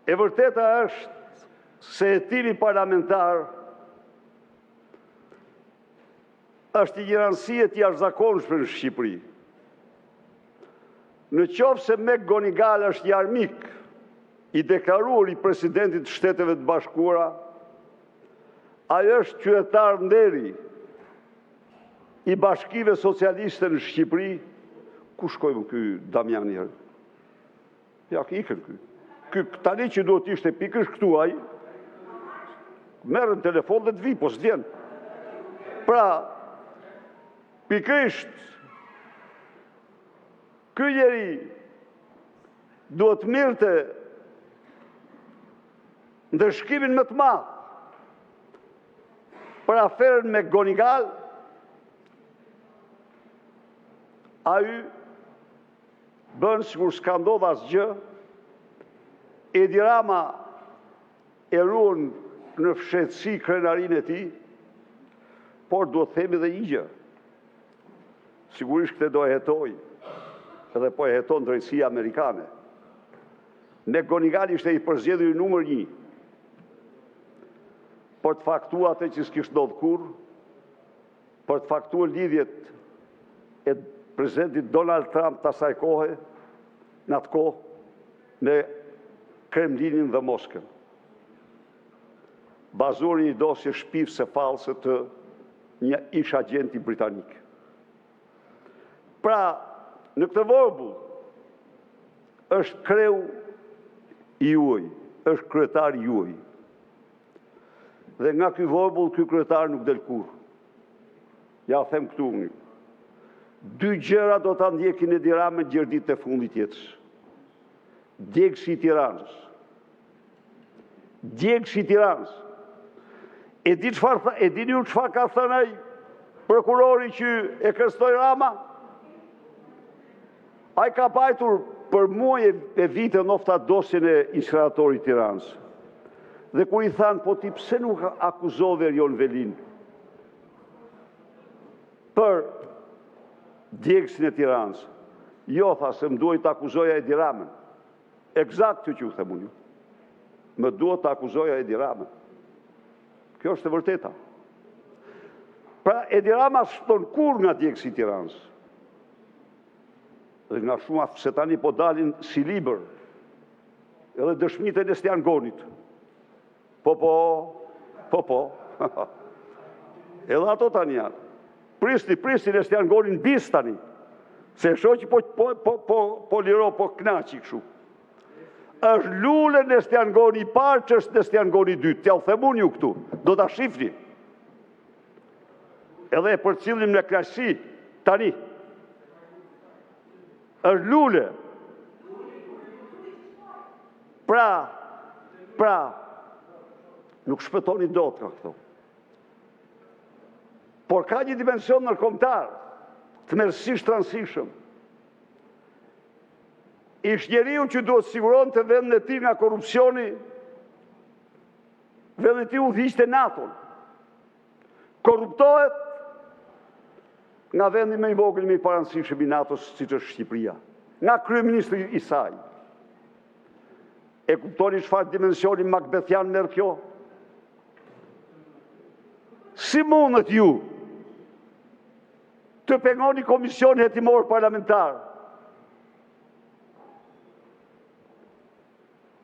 E vërteta është se hetimi parlamentar është një rëndësie të jashtëzakonshme në Shqipëri. Në qoftë se Mek Gonigal është një armik i deklaruar i presidentit të Shteteve të Bashkuara, ai është qytetar nderi i Bashkive Socialiste në Shqipëri. Ku shkojmë ky Damiani? Ja, ikën ky. Ky tani që duhet ishte pikërisht këtu ai, merr në telefon dhe të vi, po s'vjen. Pra, pikërisht ky njeri duhet mirte ndërshkimin më të madh për aferën me Gonigal. Ai bën sikur s'ka ndodhur asgjë. Edi Rama e ruan në fshehtësi krenarinë e tij, por duhet themi dhe një gjë. Sigurisht këtë do e hetoj, edhe po e heton drejtësia amerikane. Mek Gonigal ishte i përzgjedhur numër 1 për të faktuar atë që s'kishte ndodhur kurrë, për të faktuar lidhjet e presidentit Donald Trump të asaj kohe, në atë kohë, me Kremlinin dhe Moskën. Bazuar një dosje shpifse false të një ish agenti britanik. Pra, në këtë vorbull është kreu i juaj, është kryetar i juaj. Dhe nga ky vorbull, ky kryetar nuk del kurrë. Ja them këtu unë. 2 gjëra do ta ndjekin Edi Ramën gjatë ditëve të fundit të jetës. Djegësi i Tiranës. Djegësi i Tiranës. E dini ju çfarë ka thënë ai prokurori që e kërcënoi Rama? Ai ka pajtur për muaj e vite nofta dosjen e inceneratorit të Tiranës. Dhe kur i thanë, po ti pse nuk akuzove Erion Velin për djegësin e Tiranës? Jo, tha, se më duhet të akuzoja Edi Ramën. Eksakt që u them unë. Më duhet të akuzoja Edi Ramën. Kjo është e vërteta. Pra, Edi Rama s'ton kurrë nga djegësi i Tiranës. Dhe nga shumë se tani po dalin si libër edhe dëshmitë e Nestian Gonit. Po. Edhe ato tani janë. Pristi Nestian Gonin bis tani. Se shoqi po liro, po knaqi kështu. Është lule Nestian Goni i parë që është Nestian Goni i dytë. T'ja u themun ju këtu. Do t'a shifni. Edhe e përcillim në knaqësi tani. Është lule. Pra, nuk shpëtoni dot nga këto. Por ka një dimension ndërkombëtar, të tmerrsisht rëndësishëm. Ish njeriu që duhet siguron të vendin e tij nga korrupsioni, vendin e tij udhëhiqte NATO-n. Korruptohet nga vendi më i vogël më i parancishëm i NATO-s, siç është Shqipëria, nga kryeministri i saj. E kuptoni çfarë dimensioni Macbethian merr kjo? Si mundet ju të pengoni komisionin hetimor parlamentar?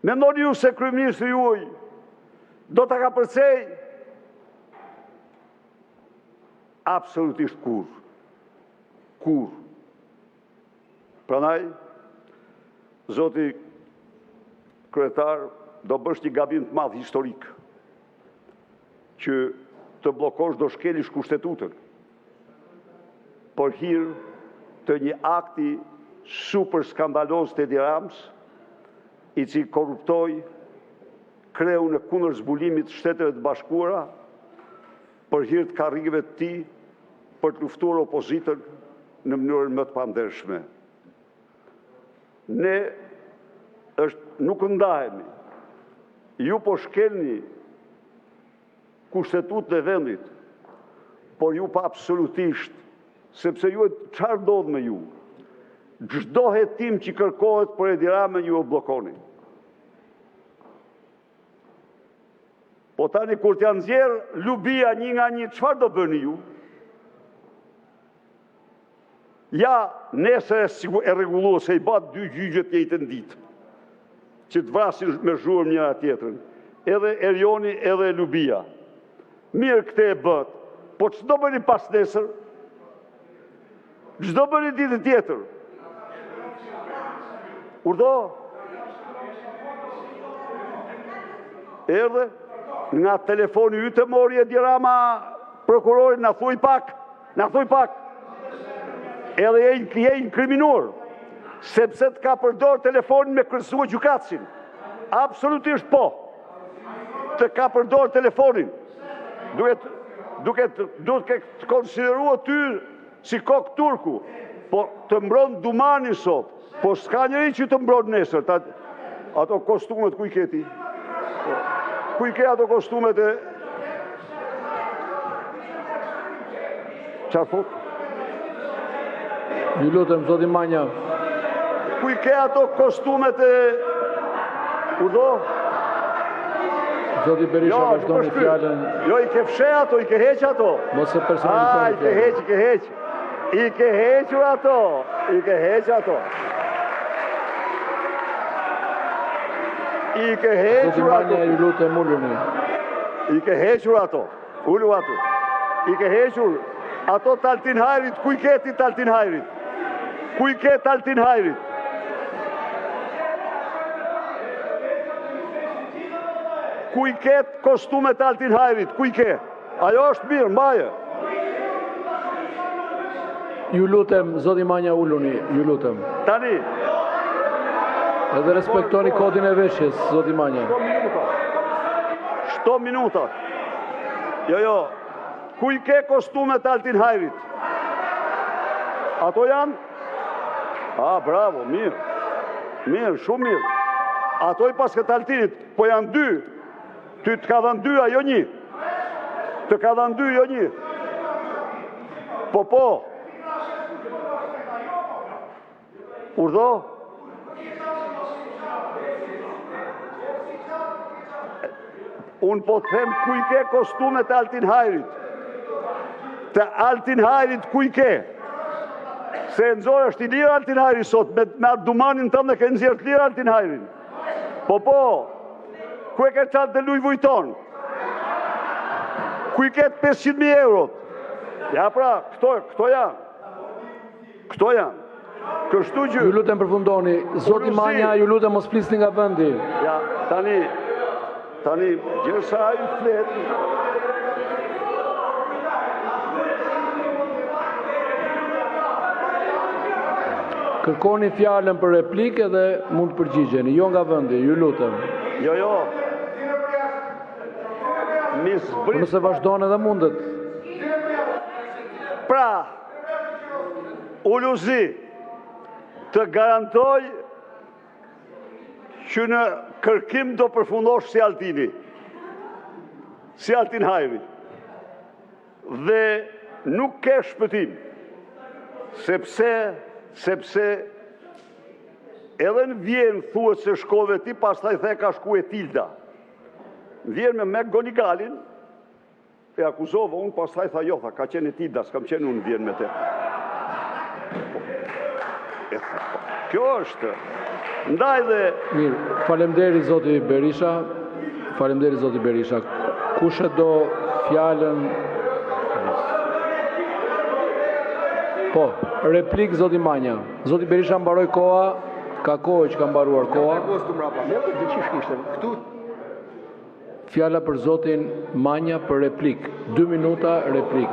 Mendoni ju se kryeministri juaj do ta ka përcej? Absolutisht kurrë. Prandaj, zoti kryetar, do bësh një gabim të madh historik që të bllokosh do shkelish kushtetutën për hir të një akti super skandaloz të Edi Ramës, i cili korruptoi kreun e kundër zbulimit të Shteteve të Bashkuara për hir të karrigëve të tij për të luftuar opozitën në mënyrën më të pandershme. Ne nuk ndahemi. Ju po shkelni kushtetutën e vendit, por ju pa absolutisht, sepse ju çfarë ndodh me ju? Çdo hetim që kërkohet për Edi Ramën ju o bllokoni. Po tani kur t'janë nxjerrë Lubia një nga një, çfarë do bëni ju? Ja, nesër e rregulluar se i bat 2 gjyqe të njëjtën ditë, që të vrasin me zhurmë njëra tjetrën, edhe Erioni edhe Lubia. Mirë këte e bët, po ç'do bëni pas nesër? Ç'do bëni ditë tjetër? Urdo? Erdhe? Nga telefoni ytë mori Edi Rama prokurorin, na thuj pak. Edhe je inkriminuar, sepse të ka përdor telefonin me kryesua gjykatësin. Absolutisht po. Të ka përdor telefonin. Duke të konsiderua ty si kokë turku, po të mbron Dumani sot, po s'ka njëri që të mbron nesër. Ato kostumet ku i keti? Ku i ke ato kostumet e... Qarë thot? Ju lutem, zoti Manja. Ku i ke ato kostumet e... Urdo? Zoti Berisha vazhdoni fjalën. Jo, i ke fshe ato, i ke heq ato. Mos e personalizoni fjalën. I ke heq. I ke hequr ato. I ke heq ato. Zoti Manja, ju lutem, uluni. I ke hequr ato. Ulu ato. I ke hequr ato Taltin Hajrit. Ku i keti Taltin Hajrit? Ku i ke Taltin Hajrit? Ku i ketë kostumet Altin Hajrit? Ku i ke? Ajo është mirë, mbaje. Ju lutem, zoti Manja, uluni, ju lutem. Tani. Edhe respektoni kodin e veshjes, zoti Manja. 7 minuta. Jo. Ku i ke kostumet Altin Hajrit? Ato janë? Bravo, mirë. Mirë, shumë mirë. Ato i pas këtë Altinit, po janë 2. Ty të ka dhënë 2, ajo 1. Të ka dhënë 2, jo 1. Po. Urdo? Unë po të them ku i ke kostumet Altin Hajrit. Të Altin Hajrit ku i ke? Se nëzore është i lirë Altin Hajrit sot, me Dumanin tëmë dhe ke nëzirë të lirë Altin Hajrin. Po. Ku e ke qatë dhe Louis Vuitton? Ku i ketë 500.000 euro? Ja pra, këto janë. Kështu që... Ju lutem përfundoni. Zoti Manja, ju lutem mos flisni nga vendi. Ja, tani, gjërsa ju flet. Kërkoni fjalën për replikë dhe mund të përgjigjeni, jo nga vendi, ju lutem. Jo. Nëse vazhdojnë edhe mundet. Pra, Uluzi, të garantoj që në kërkim do përfundosh si Altini. Si Altin Hajri. Dhe nuk ke shpëtim. Sepse edhe në Vjenë thuhet se shkove ti, pastaj the ka shku e Tilda. Vjenë me Gonigalin, e akuzova unë, pastaj tha jo, ka qenë e Tilda, s'kam qenë unë Vjenë me te. Kjo është. Ndaj dhe... Mirë, falemderi zoti Berisha. Kushe do fjalën... Po, replik zoti Manja. Zoti Berisha mbaroj koha, ka kohë që ka mbaruar koha. Fjala për zotin Manja për replik. 2 minuta replik.